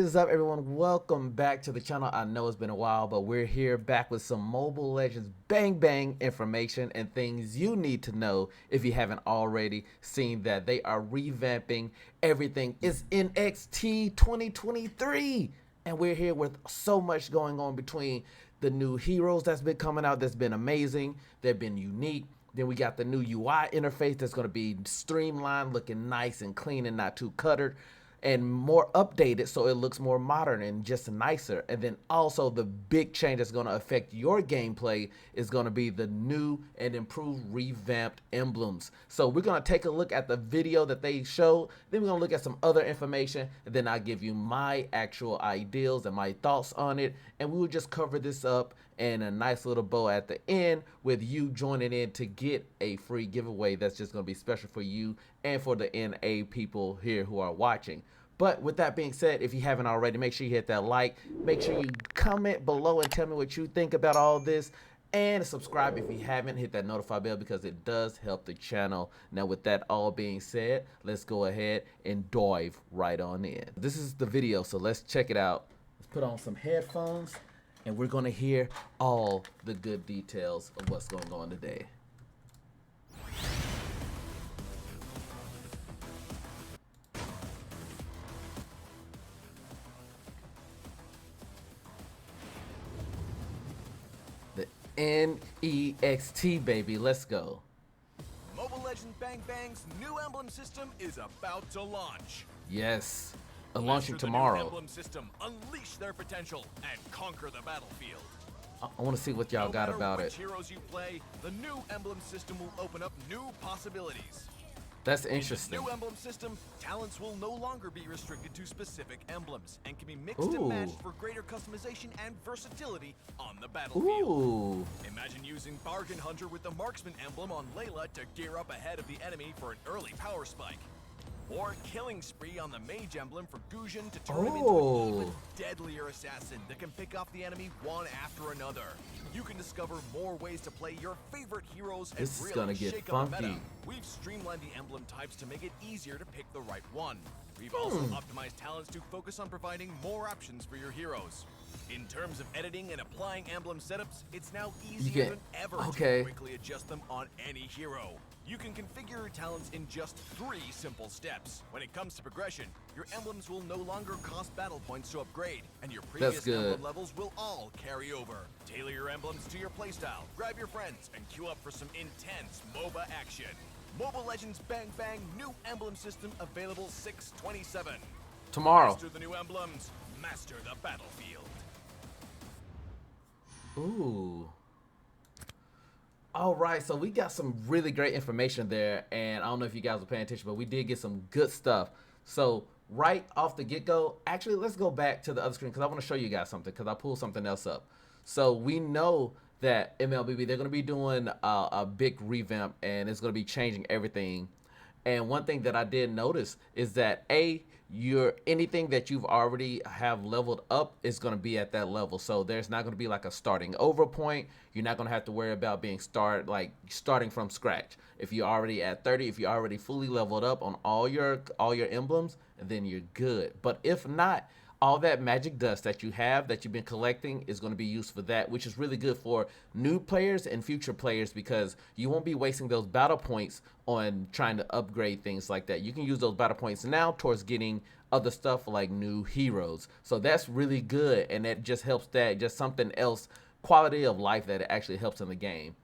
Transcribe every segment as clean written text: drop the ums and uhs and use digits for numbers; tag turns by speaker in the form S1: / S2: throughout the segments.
S1: What is up, everyone? Welcome back to the channel. I know it's been a while, but we're here back with some Mobile Legends bang bang information and things you need to know if you haven't already seen that. They are revamping everything. It's NXT 2023, and we're here with so much going on between the new heroes that's been coming out that's been amazing, they've been unique. Then we got the new UI interface that's going to be streamlined, looking nice and clean and not too cluttered and more updated so it looks more modern and just nicer. And then also the big change that's going to affect your gameplay is going to be the new and improved revamped emblems. So we're going to take a look at the video that they showed, then we're going to look at some other information, and then I'll give you my actual ideals and my thoughts on it, and we will just cover this up and a nice little bow at the end with you joining in to get a free giveaway that's just going to be special for you and for the NA people here who are watching. But with that being said, if you haven't already, make sure you hit that like, make sure you comment below and tell me what you think about all this, and subscribe if you haven't. Hit that notify bell because it does help the channel. Now with that all being said, let's go ahead and dive right on in. This is the video, so let's check it out. Let's put on some headphones and we're gonna hear all the good details of what's going on today. The NEXT, baby, let's go.
S2: Mobile Legends Bang Bang's new emblem system is about to launch.
S1: Yes, launching
S2: Master the
S1: tomorrow.
S2: new emblem system, unleash their potential, and conquer the battlefield.
S1: I want to see what y'all
S2: No
S1: got
S2: matter
S1: about
S2: which
S1: it.
S2: heroes you play, the new emblem system will open up new possibilities.
S1: That's
S2: In this
S1: interesting.
S2: new emblem system, talents will no longer be restricted to specific emblems and can be mixed
S1: Ooh.
S2: and matched for greater customization and versatility on the battlefield.
S1: Ooh,
S2: Imagine using Bargain Hunter with the Marksman emblem on Layla to gear up ahead of the enemy for an early power spike. Or Killing Spree on the Mage emblem for Gusion to turn him into an even deadlier assassin that can pick off the enemy one after another. You can discover more ways to play your favorite heroes and
S1: This is
S2: really
S1: gonna get
S2: shake up the meta.
S1: funky.
S2: We've streamlined the emblem types to make it easier to pick the right one. We've also optimized talents to focus on providing more options for your heroes. In terms of editing and applying emblem setups, it's now easier
S1: can-
S2: than ever
S1: okay.
S2: to quickly adjust them on any hero. You can configure your talents in just 3 simple steps. When it comes to progression, your emblems will no longer cost battle points to upgrade, and your previous
S1: good.
S2: emblem levels will all carry over. Tailor your emblems to your playstyle, grab your friends, and queue up for some intense MOBA action. Mobile Legends Bang Bang new emblem system available 6/27.
S1: tomorrow.
S2: Master the new emblems, master the battlefield.
S1: Ooh. All right, so we got some really great information there, and I don't know if you guys were paying attention, but we did get some good stuff. So right off the get-go, actually, let's go back to the other screen because I want to show you guys something because I pulled something else up. So we know that Mlbb, they're going to be doing a big revamp, and it's going to be changing everything. And one thing that I did notice is that your anything that you've already have leveled up is going to be at that level. So there's not going to be like a starting over point. You're not going to have to worry about being starting from scratch. If you're already at 30, if you're already fully leveled up on all your emblems, then you're good. But if not, all that magic dust that you have that you've been collecting is going to be used for that, which is really good for new players and future players because you won't be wasting those battle points on trying to upgrade things like that. You can use those battle points now towards getting other stuff like new heroes. So that's really good, and that just helps that just something else, quality of life that it actually helps in the game.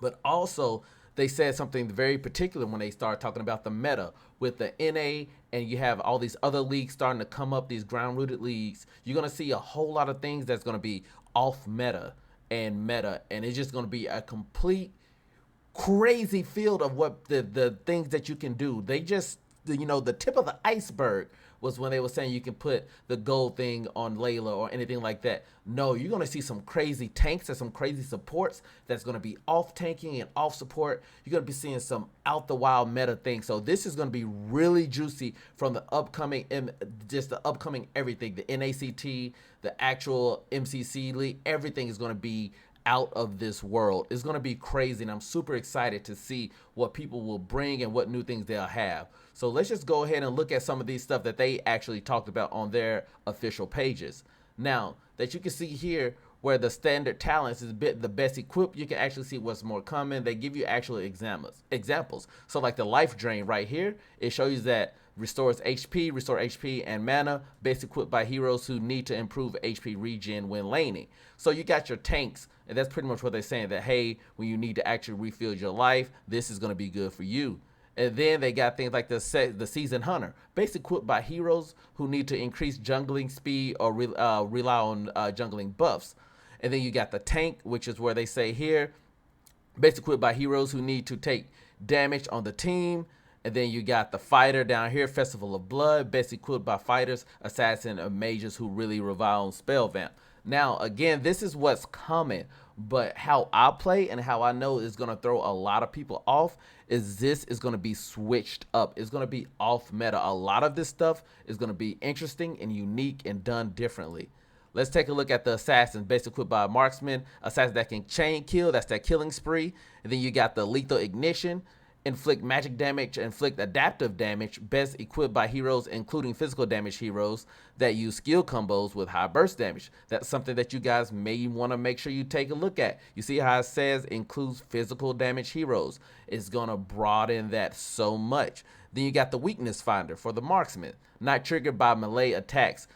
S1: But also, they said something very particular when they started talking about the meta with the NA, and you have all these other leagues starting to come up, these ground-rooted leagues. You're going to see a whole lot of things that's going to be off meta, and it's just going to be a complete crazy field of what the things that you can do. They just, the tip of the iceberg was when they were saying you can put the gold thing on Layla or anything like that. No, you're going to see some crazy tanks and some crazy supports that's going to be off tanking and off support. You're going to be seeing some out the wild meta things. So this is going to be really juicy from the upcoming, just the upcoming everything, the NACT, the actual MCC league, everything is going to be out of this world. It's going to be crazy, and I'm super excited to see what people will bring and what new things they'll have. So let's just go ahead and look at some of these stuff that they actually talked about on their official pages. Now that you can see here where the standard talents is the best equipped, you can actually see what's more common. They give you actual examples. So like the life drain right here, it shows you that restore HP, and mana, best equipped by heroes who need to improve HP regen when laning. So you got your tanks, and that's pretty much what they're saying, that hey, when you need to actually refill your life, this is going to be good for you. And then they got things like the Seasoned Hunter, base equipped by heroes who need to increase jungling speed or rely on jungling buffs. And then you got the tank, which is where they say here, base equipped by heroes who need to take damage on the team. And then you got the fighter down here, Festival of Blood, best equipped by fighters, assassin, or mages who really rely on spell vamp. Now, again, this is what's coming, but how I play and how I know is going to throw a lot of people off is this is going to be switched up. It's going to be off meta. A lot of this stuff is going to be interesting and unique and done differently. Let's take a look at the assassin, best equipped by a marksman, assassin that can chain kill, that's that killing spree. And then you got the lethal ignition, inflict magic damage, inflict adaptive damage, best equipped by heroes including physical damage heroes that use skill combos with high burst damage. That's something that you guys may want to make sure you take a look at. You see how it says includes physical damage heroes. It's going to broaden that so much. Then you got the weakness finder for the marksman, not triggered by melee attacks.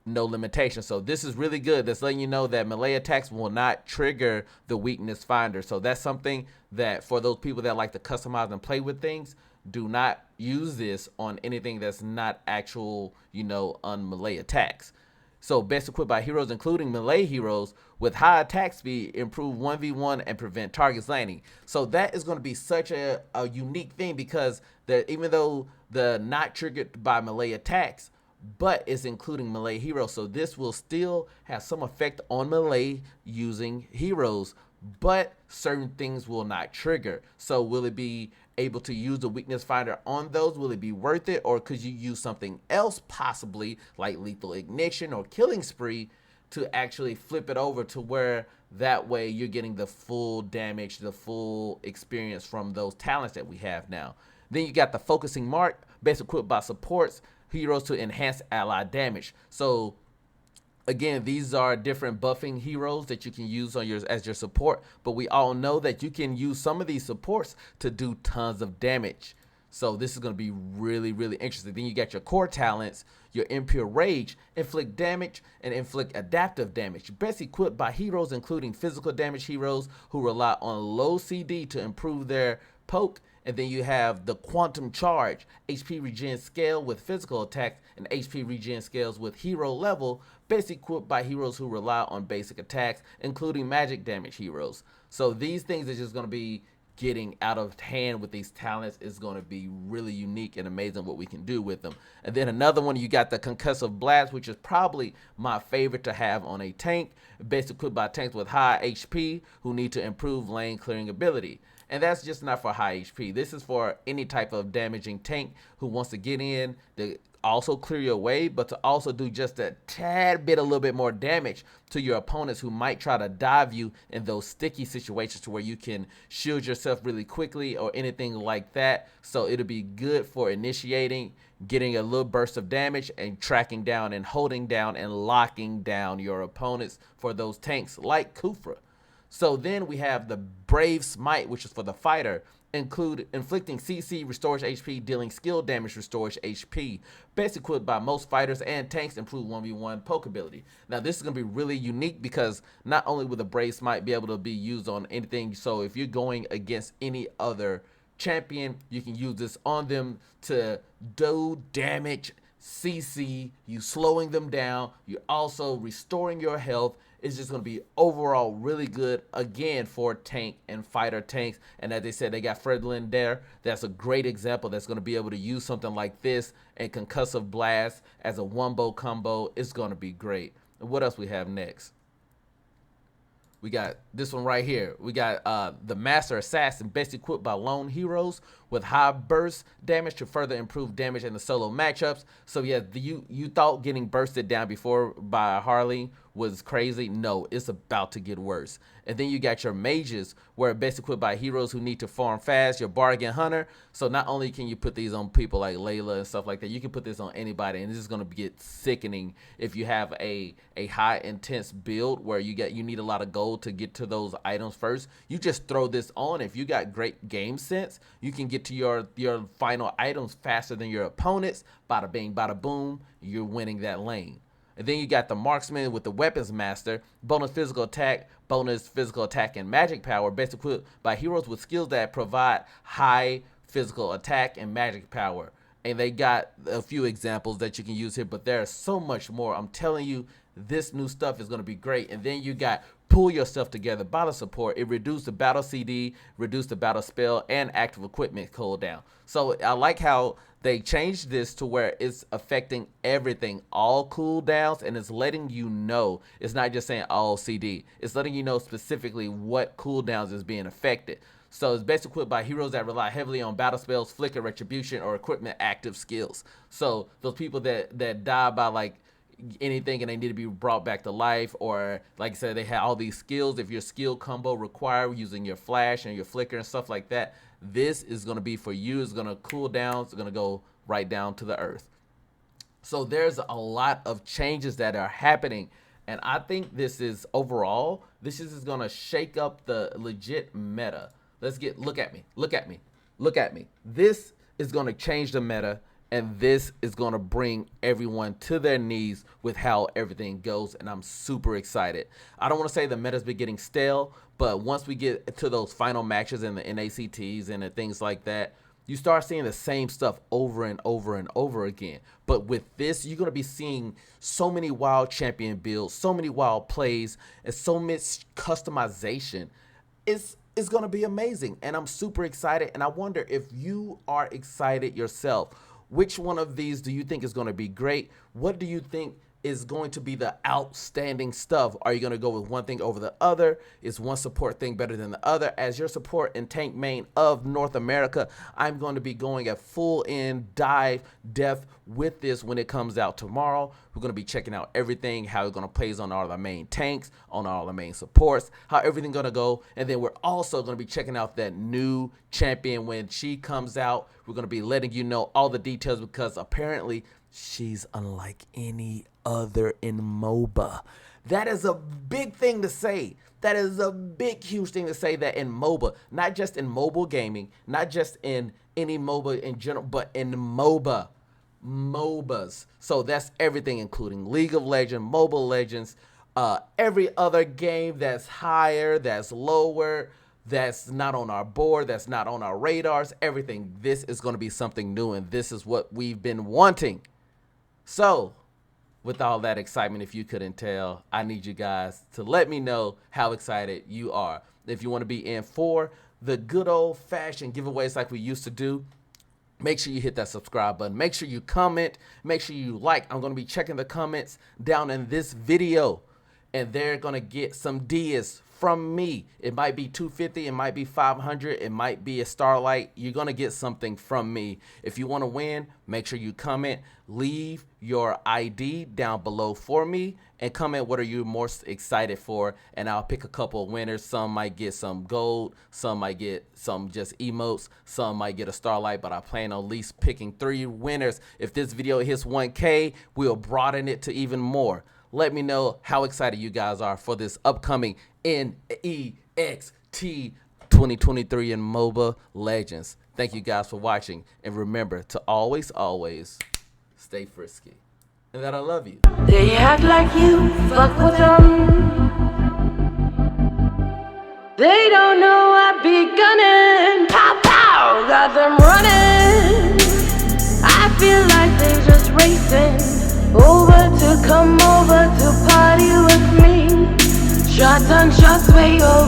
S1: No limitation. So this is really good. That's letting you know that melee attacks will not trigger the weakness finder. So that's something that for those people that like to customize and play with things, do not use this on anything that's not actual, on melee attacks. So best equipped by heroes including melee heroes with high attack speed, improve 1v1 and prevent targets landing. So that is going to be such a unique thing, because even though the not triggered by melee attacks, but it's including melee heroes. So this will still have some effect on melee using heroes, but certain things will not trigger. So will it be able to use the weakness finder on those? Will it be worth it? Or could you use something else, possibly like lethal ignition or killing spree, to actually flip it over to where that way you're getting the full damage, the full experience from those talents that we have now. Then you got the focusing mark, best equipped by supports, heroes to enhance ally damage. So again, these are different buffing heroes that you can use on as your support, but we all know that you can use some of these supports to do tons of damage. So this is going to be really, really interesting. Then you got your core talents, your impure rage, inflict damage and inflict adaptive damage, best equipped by heroes including physical damage heroes who rely on low CD to improve their poke. And then you have the quantum charge, HP regen scale with physical attacks and HP regen scales with hero level, best equipped by heroes who rely on basic attacks, including magic damage heroes. So these things are just going to be getting out of hand with these talents. Is going to be really unique and amazing what we can do with them. And then another one, you got the concussive blast, which is probably my favorite to have on a tank, best equipped by tanks with high HP who need to improve lane clearing ability. And that's just not for high HP. This is for any type of damaging tank who wants to get in to also clear your way, but to also do just a tad bit, a little bit more damage to your opponents who might try to dive you in those sticky situations to where you can shield yourself really quickly or anything like that. So it'll be good for initiating, getting a little burst of damage, and tracking down and holding down and locking down your opponents for those tanks like Kufra. So then we have the Brave Smite, which is for the fighter, include inflicting CC, restores HP, dealing skill damage, restores HP. Best equipped by most fighters and tanks, improve 1v1 poke ability. Now this is going to be really unique because not only will the Brave Smite be able to be used on anything, so if you're going against any other champion, you can use this on them to do damage, CC, you slowing them down, you're also restoring your health. It's just going to be overall really good, again, for tank and fighter tanks. And as they said, they got Fredlin there. That's a great example that's going to be able to use something like this and concussive blast as a wombo combo. It's going to be great. And what else we have next? We got this one right here. We got the Master Assassin, best equipped by lone heroes with high burst damage to further improve damage in the solo matchups. So yeah, you thought getting bursted down before by Harley was crazy. No, it's about to get worse. And then you got your mages, where best equipped by heroes who need to farm fast, your bargain hunter. So not only can you put these on people like Layla and stuff like that, you can put this on anybody, and this is going to get sickening if you have a high intense build where you need a lot of gold to get to those items first. You just throw this on. If you got great game sense, you can get to your final items faster than your opponents. Bada bing, bada boom, you're winning that lane. And then you got the marksman with the weapons master, bonus physical attack, and magic power, best equipped by heroes with skills that provide high physical attack and magic power. And they got a few examples that you can use here, but there's so much more. I'm telling you, this new stuff is going to be great. And then you got pull yourself together, battle support. It reduced the battle CD, reduced the battle spell, and active equipment cooldown. So I like how they changed this to where it's affecting everything, all cooldowns, and it's letting you know. It's not just saying all CD. It's letting you know specifically what cooldowns is being affected. So it's best equipped by heroes that rely heavily on battle spells, flicker, retribution, or equipment active skills. So those people that die by like anything and they need to be brought back to life, or like I said, they have all these skills. If your skill combo require using your flash and your flicker and stuff like that, this is going to be for you. It's going to cool down. It's going to go right down to the earth. So there's a lot of changes that are happening, and I think this is overall, this is going to shake up the legit meta. Look at me. This is going to change the meta, and this is going to bring everyone to their knees with how everything goes, and I'm super excited. I don't want to say the meta's been getting stale, but once we get to those final matches and the NACTs and the things like that, you start seeing the same stuff over and over and over again. But with this, you're going to be seeing so many wild champion builds, so many wild plays, and so much customization. It's going to be amazing, and I'm super excited, and I wonder if you are excited yourself. Which one of these do you think is going to be great? What do you think is going to be the outstanding stuff? Are you going to go with one thing over the other? Is one support thing better than the other? As your support and tank main of North America, I'm going to be going a full in dive depth with this when it comes out tomorrow. We're going to be checking out everything, how it's going to play on all the main tanks, on all the main supports, how everything's going to go. And then we're also going to be checking out that new champion when she comes out. We're going to be letting you know all the details, because apparently she's unlike any other in MOBA. That is a big thing to say. That is a big, huge thing to say, that in MOBA, not just in mobile gaming, not just in any MOBA in general, but in MOBAs. So that's everything, including League of Legends, Mobile Legends, every other game that's higher, that's lower, that's not on our board, that's not on our radars, everything. This is going to be something new, and this is what we've been wanting. So, with all that excitement, if you couldn't tell, I need you guys to let me know how excited you are. If you want to be in for the good old-fashioned giveaways like we used to do, make sure you hit that subscribe button. Make sure you comment. Make sure you like. I'm going to be checking the comments down in this video, and they're going to get some Ds from me. It might be 250, it might be 500, it might be a Starlight. You're going to get something from me. If you want to win, make sure you comment, leave your ID down below for me, and comment what are you most excited for, and I'll pick a couple of winners. Some might get some gold, some might get some just emotes, some might get a Starlight, but I plan on at least picking 3 winners. If this video hits 1K, we'll broaden it to even more. Let me know how excited you guys are for this upcoming NEXT 2023 in MOBA Legends. Thank you guys for watching, and remember to always, always stay frisky, and that I love you.
S3: They act like you fuck with them. They don't know I be gunning. Pow pow, got them running. I feel like they just racing over to come over to party with me. Shots on shots way over.